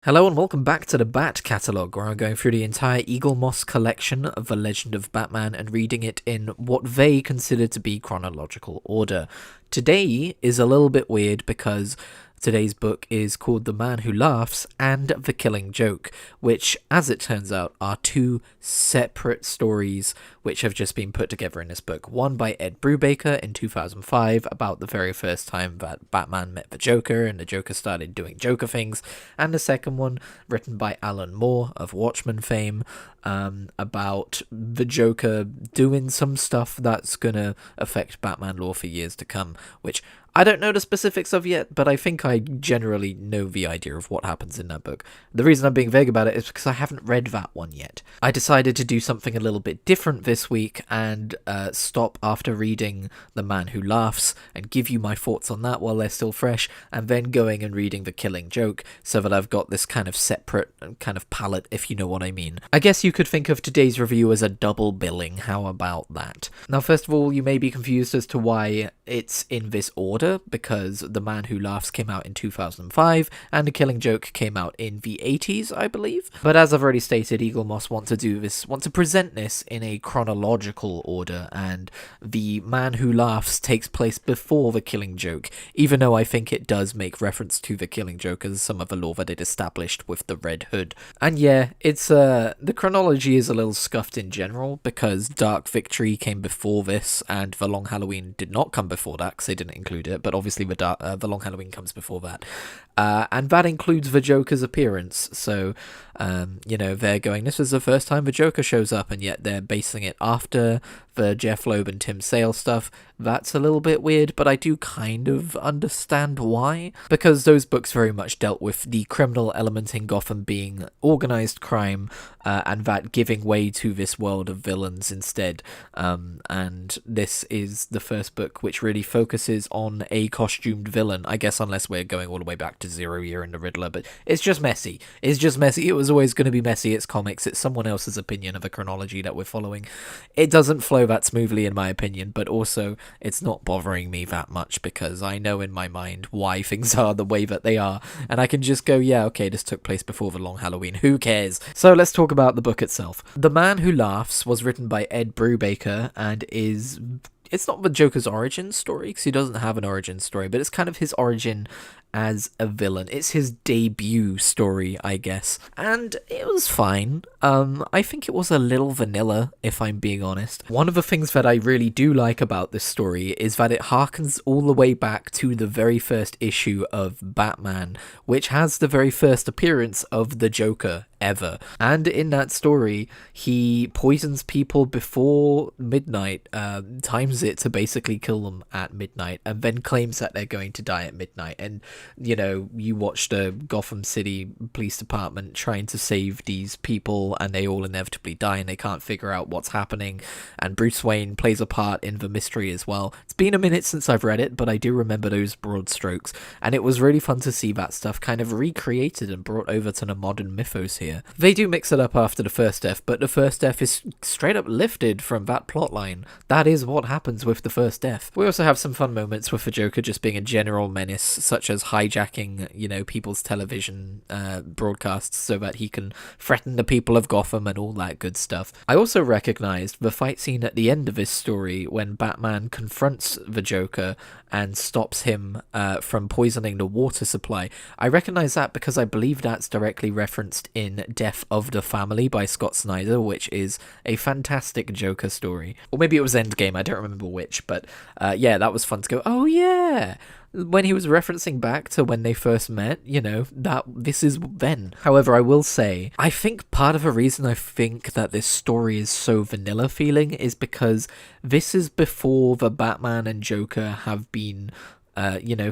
Hello and welcome back to the Bat Catalogue, where I'm going through the entire Eaglemoss collection of The Legend of Batman and reading it in what they consider to be chronological order. Today is a little bit weird because today's book is called The Man Who Laughs and The Killing Joke, which, as it turns out, are two separate stories which have just been put together in this book. One by Ed Brubaker in 2005 about the very first time that Batman met the Joker and the Joker started doing Joker things, and the second one written by Alan Moore of Watchmen fame about the Joker doing some stuff that's gonna affect Batman lore for years to come, which I don't know the specifics of yet, but I think I generally know the idea of what happens in that book. The reason I'm being vague about it is because I haven't read that one yet. I decided to do something a little bit different this week and stop after reading The Man Who Laughs and give you my thoughts on that while they're still fresh, and then going and reading The Killing Joke so that I've got this kind of separate kind of palette, if you know what I mean. I guess you could think of today's review as a double billing. How about that? Now, first of all, you may be confused as to why it's in this order, because The Man Who Laughs came out in 2005 and The Killing Joke came out in the 80s, I believe. But as I've already stated, Eaglemoss want to present this in a chronological order, and The Man Who Laughs takes place before The Killing Joke, even though I think it does make reference to The Killing Joke as some of the lore that it established with the Red Hood. And yeah, it's the chronology is a little scuffed in general, because Dark Victory came before this, and The Long Halloween did not come before that, because they didn't include it, but obviously the Long Halloween comes before that. And that includes the Joker's appearance, so, they're going, this is the first time the Joker shows up, and yet they're basing it after the Jeff Loeb and Tim Sale stuff. That's a little bit weird, but I do kind of understand why, because those books very much dealt with the criminal element in Gotham being organized crime, and that giving way to this world of villains instead. And this is the first book which really focuses on a costumed villain, I guess, unless we're going all the way back to Zero Year and the Riddler, but it's just messy. It was always going to be messy. It's comics. It's someone else's opinion of a chronology that we're following. It doesn't flow that smoothly in my opinion, but also it's not bothering me that much because I know in my mind why things are the way that they are, and I can just go, yeah, okay, this took place before the Long Halloween, who cares? So let's talk about the book itself. The Man Who Laughs was written by Ed Brubaker and it's not the Joker's origin story, because he doesn't have an origin story, but it's kind of his origin as a villain. It's his debut story, I guess. And it was fine. I think it was a little vanilla, if I'm being honest. One of the things that I really do like about this story is that it harkens all the way back to the very first issue of Batman, which has the very first appearance of the Joker ever. And in that story, he poisons people before midnight, times it to basically kill them at midnight, and then claims that they're going to die at midnight. And you watch the Gotham City Police Department trying to save these people, and they all inevitably die, and they can't figure out what's happening. And Bruce Wayne plays a part in the mystery as well. It's been a minute since I've read it, but I do remember those broad strokes, and it was really fun to see that stuff kind of recreated and brought over to the modern mythos here. They do mix it up after the first death, but the first death is straight up lifted from that plotline. That is what happens with the first death. We also have some fun moments with the Joker just being a general menace, such as hijacking, people's television broadcasts so that he can threaten the people of Gotham and all that good stuff. I also recognized the fight scene at the end of this story when Batman confronts the Joker and stops him from poisoning the water supply. I recognize that because I believe that's directly referenced in Death of the Family by Scott Snyder, which is a fantastic Joker story. Or maybe it was Endgame, I don't remember which, but yeah, that was fun to go, oh yeah! When he was referencing back to when they first met, that this is then. However, I will say, I think part of the reason I think that this story is so vanilla feeling is because this is before the Batman and Joker have been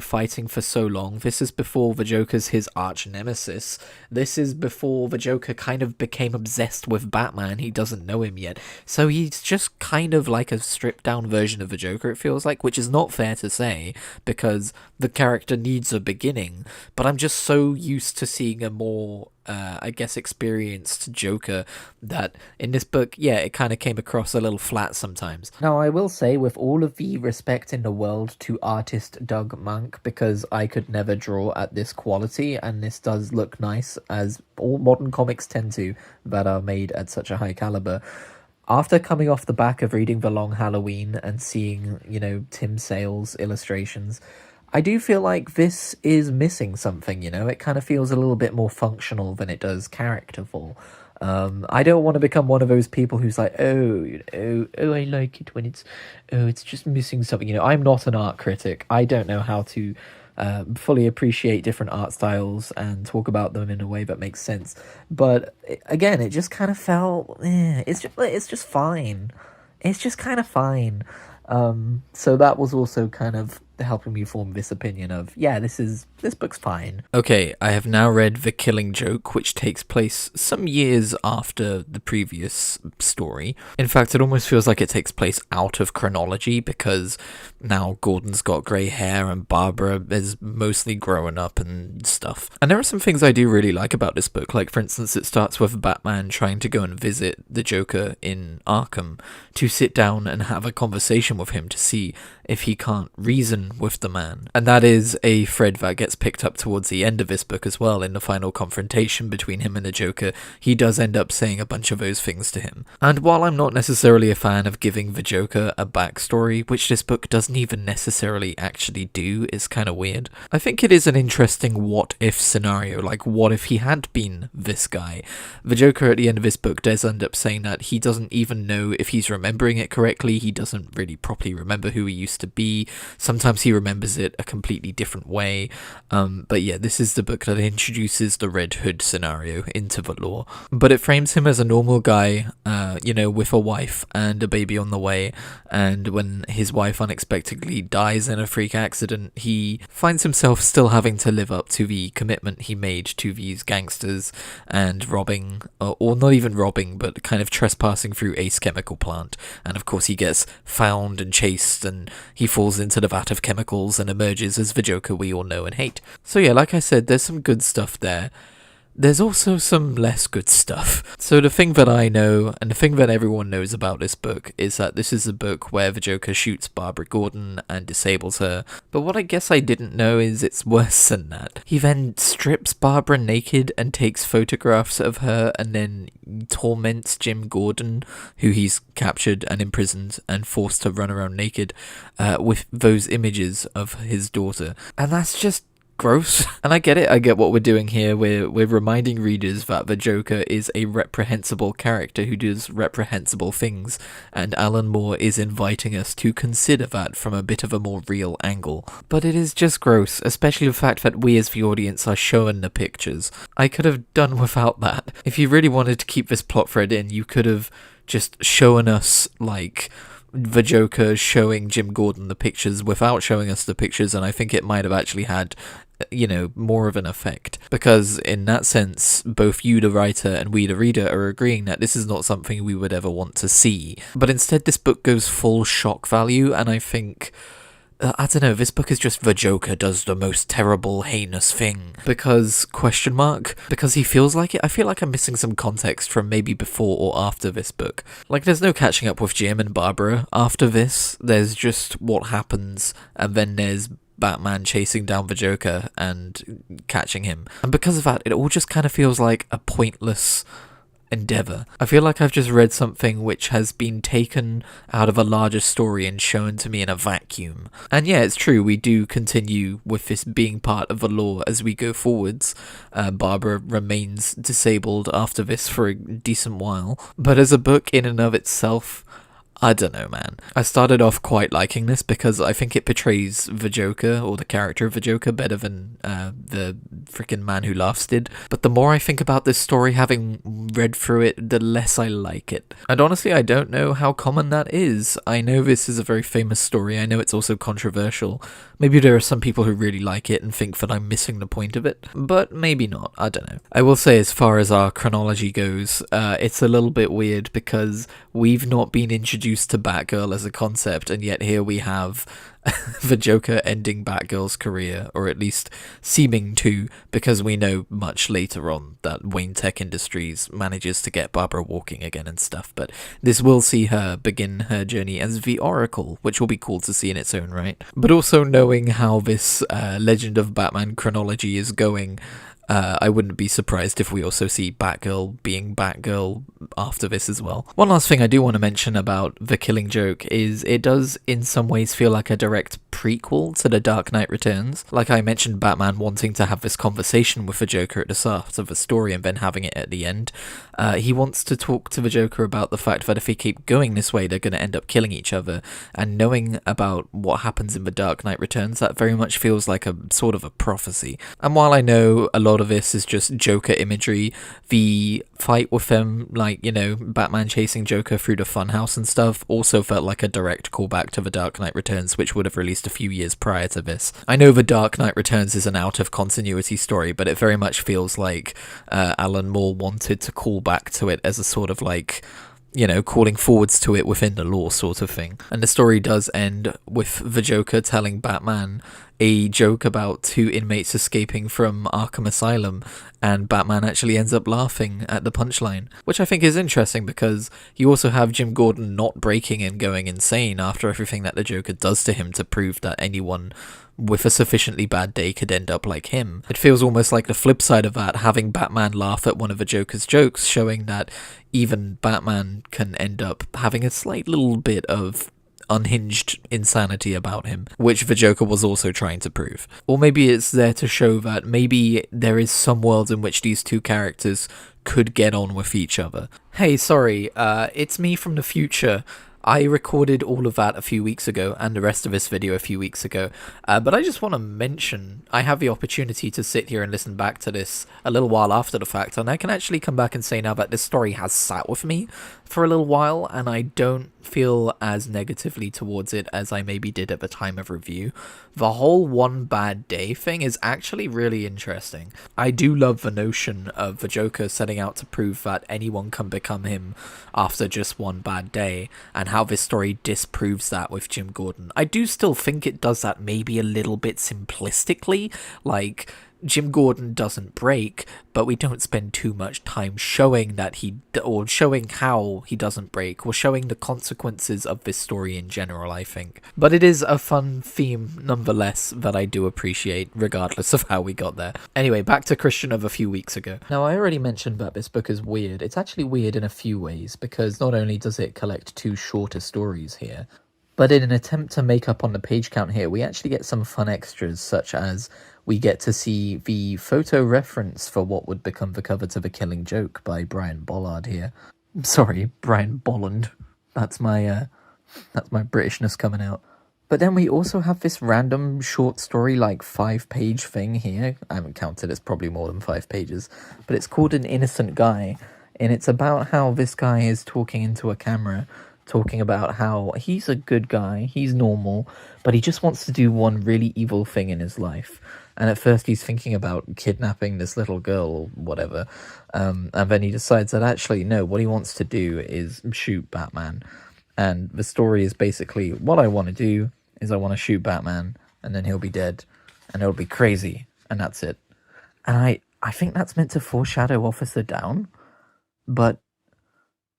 fighting for so long. This is before the Joker's his arch nemesis. This is before the Joker kind of became obsessed with Batman. He doesn't know him yet. So he's just kind of like a stripped down version of the Joker, it feels like, which is not fair to say because the character needs a beginning. But I'm just so used to seeing a more I guess, experienced Joker, that in this book, yeah, it kind of came across a little flat sometimes. Now, I will say, with all of the respect in the world to artist Doug Monk, because I could never draw at this quality, and this does look nice, as all modern comics tend to, that are made at such a high caliber. After coming off the back of reading The Long Halloween and seeing, Tim Sale's illustrations, I do feel like this is missing something, It kind of feels a little bit more functional than it does characterful. I don't want to become one of those people who's like, I like it when it's just missing something. I'm not an art critic. I don't know how to fully appreciate different art styles and talk about them in a way that makes sense. But again, it just kind of felt, it's just fine. It's just kind of fine. So that was also kind of helping me form this opinion of, yeah, this book's fine. Okay, I have now read The Killing Joke, which takes place some years after the previous story. In fact, it almost feels like it takes place out of chronology, because now Gordon's got grey hair and Barbara is mostly growing up and stuff. And there are some things I do really like about this book, like for instance, it starts with Batman trying to go and visit the Joker in Arkham to sit down and have a conversation with him to see if he can't reason with the man. And that is a thread that gets picked up towards the end of this book as well. In the final confrontation between him and the Joker, he does end up saying a bunch of those things to him. And while I'm not necessarily a fan of giving the Joker a backstory, which this book doesn't even necessarily actually do, is kind of weird, I think it is an interesting what-if scenario. Like, what if he had been this guy? The Joker at the end of this book does end up saying that he doesn't even know if he's remembering it correctly. He doesn't really properly remember who he used to be. Sometimes he remembers it a completely different way. But yeah, this is the book that introduces the Red Hood scenario into the lore. But it frames him as a normal guy, with a wife and a baby on the way. And when his wife unexpectedly dies in a freak accident, he finds himself still having to live up to the commitment he made to these gangsters and robbing, or not even robbing, but kind of trespassing through Ace Chemical Plant. And of course he gets found and chased, and he falls into the vat of chemicals and emerges as the Joker we all know and hate. So yeah, like I said, there's some good stuff there. There's also some less good stuff. So the thing that I know, and the thing that everyone knows about this book, is that this is a book where the Joker shoots Barbara Gordon and disables her. But what I guess I didn't know is it's worse than that. He then strips Barbara naked and takes photographs of her, and then torments Jim Gordon, who he's captured and imprisoned and forced to run around naked, with those images of his daughter. And that's just gross. And I get it, I get what we're doing here. We're reminding readers that the Joker is a reprehensible character who does reprehensible things, and Alan Moore is inviting us to consider that from a bit of a more real angle. But it is just gross, especially the fact that we as the audience are shown the pictures. I could have done without that. If you really wanted to keep this plot thread in, you could have just shown us, like, the Joker showing Jim Gordon the pictures without showing us the pictures, and I think it might have actually had, more of an effect, because in that sense, both you the writer and we the reader are agreeing that this is not something we would ever want to see. But instead this book goes full shock value, and I think, I don't know, this book is just the Joker does the most terrible, heinous thing. Because, because he feels like it? I feel like I'm missing some context from maybe before or after this book. Like, there's no catching up with Jim and Barbara after this. There's just what happens, and then there's Batman chasing down the Joker and catching him. And because of that, it all just kind of feels like a pointless endeavor. I feel like I've just read something which has been taken out of a larger story and shown to me in a vacuum. And yeah, it's true, we do continue with this being part of the lore as we go forwards. Barbara remains disabled after this for a decent while. But as a book in and of itself, I don't know, man. I started off quite liking this because I think it portrays the Joker, or the character of the Joker, better than the freaking Man Who Laughs did. But the more I think about this story, having read through it, the less I like it. And honestly, I don't know how common that is. I know this is a very famous story. I know it's also controversial. Maybe there are some people who really like it and think that I'm missing the point of it, but maybe not. I don't know. I will say, as far as our chronology goes, it's a little bit weird because we've not been introduced introduced to Batgirl as a concept, and yet here we have the Joker ending Batgirl's career, or at least seeming to, because we know much later on that Wayne Tech Industries manages to get Barbara walking again and stuff, but this will see her begin her journey as the Oracle, which will be cool to see in its own right. But also knowing how this Legend of Batman chronology is going, I wouldn't be surprised if we also see Batgirl being Batgirl after this as well. One last thing I do want to mention about The Killing Joke is it does in some ways feel like a direct prequel to The Dark Knight Returns. Like I mentioned, Batman wanting to have this conversation with the Joker at the start of the story and then having it at the end. He wants to talk to the Joker about the fact that if they keep going this way, they're going to end up killing each other. And knowing about what happens in The Dark Knight Returns, that very much feels like a sort of a prophecy. And while I know a lot of this is just Joker imagery, the fight with them, like, you know, Batman chasing Joker through the funhouse and stuff, also felt like a direct callback to The Dark Knight Returns, which would have released a few years prior to this. I know The Dark Knight Returns is an out-of-continuity story, but it very much feels like Alan Moore wanted to call back to it as a sort of like, you know, calling forwards to it within the lore sort of thing. And the story does end with the Joker telling Batman a joke about two inmates escaping from Arkham Asylum, and Batman actually ends up laughing at the punchline, which I think is interesting because you also have Jim Gordon not breaking and going insane after everything that the Joker does to him to prove that anyone with a sufficiently bad day could end up like him. It feels almost like the flip side of that, having Batman laugh at one of the Joker's jokes, showing that even Batman can end up having a slight little bit of unhinged insanity about him, which the Joker was also trying to prove. Or maybe it's there to show that maybe there is some world in which these two characters could get on with each other. Hey, sorry, it's me from the future. I recorded all of that a few weeks ago, and the rest of this video a few weeks ago, but I just want to mention, I have the opportunity to sit here and listen back to this a little while after the fact, and I can actually come back and say now that this story has sat with me for a little while, and I don't feel as negatively towards it as I maybe did at the time of review. The whole one bad day thing is actually really interesting. I do love the notion of the Joker setting out to prove that anyone can become him after just one bad day, and how this story disproves that with Jim Gordon. I do still think it does that maybe a little bit simplistically, like Jim Gordon doesn't break, but we don't spend too much time showing that or showing how he doesn't break, or showing the consequences of this story in general, I think. But it is a fun theme nonetheless that I do appreciate, regardless of how we got there. Anyway, back to Christian of a few weeks ago. Now, I already mentioned that this book is weird. It's actually weird in a few ways, because not only does it collect two shorter stories here, but in an attempt to make up on the page count here, we actually get some fun extras, such as we get to see the photo reference for what would become the cover to The Killing Joke by Brian Bollard here. Sorry, Brian Bolland. That's my Britishness coming out. But then we also have this random short story, like 5-page thing here. I haven't counted, it's probably more than 5 pages. But it's called An Innocent Guy, and it's about how this guy is talking into a camera, talking about how he's a good guy, he's normal, but he just wants to do one really evil thing in his life. And at first he's thinking about kidnapping this little girl or whatever, and then he decides that actually, no, what he wants to do is shoot Batman. And the story is basically, what I want to do is I want to shoot Batman, and then he'll be dead, and it'll be crazy, and that's it. And I think that's meant to foreshadow Officer Down, but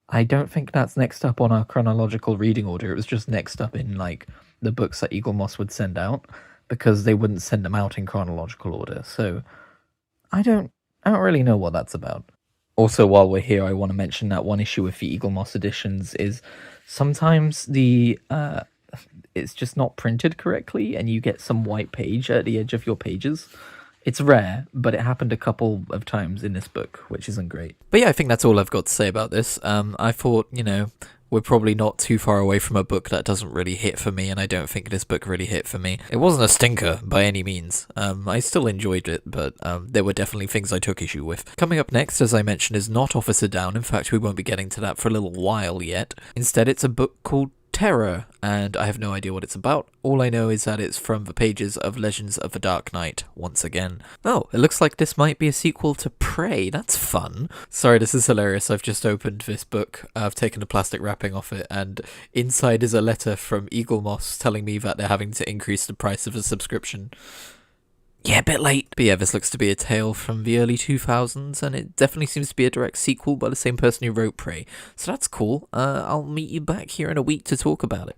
I don't think that's next up on our chronological reading order. It was just next up in, like, the books that Eagle Moss would send out, because they wouldn't send them out in chronological order. So I don't really know what that's about. Also, while we're here, I want to mention that one issue with the Eagle Moss editions is sometimes it's just not printed correctly, and you get some white page at the edge of your pages. It's rare, but it happened a couple of times in this book, which isn't great. But yeah, I think that's all I've got to say about this. I thought, you know, we're probably not too far away from a book that doesn't really hit for me, and I don't think this book really hit for me. It wasn't a stinker by any means. I still enjoyed it, but there were definitely things I took issue with. Coming up next, as I mentioned, is not Officer Down. In fact, we won't be getting to that for a little while yet. Instead, it's a book called Terror, and I have no idea what it's about. All I know is that it's from the pages of Legends of the Dark Knight once again. Oh, it looks like this might be a sequel to Prey. That's fun. Sorry, this is hilarious. I've just opened this book. I've taken the plastic wrapping off it, and inside is a letter from Eagle Moss telling me that they're having to increase the price of a subscription. Yeah, a bit late. But yeah, this looks to be a tale from the early 2000s, and it definitely seems to be a direct sequel by the same person who wrote Prey. So that's cool. I'll meet you back here in a week to talk about it.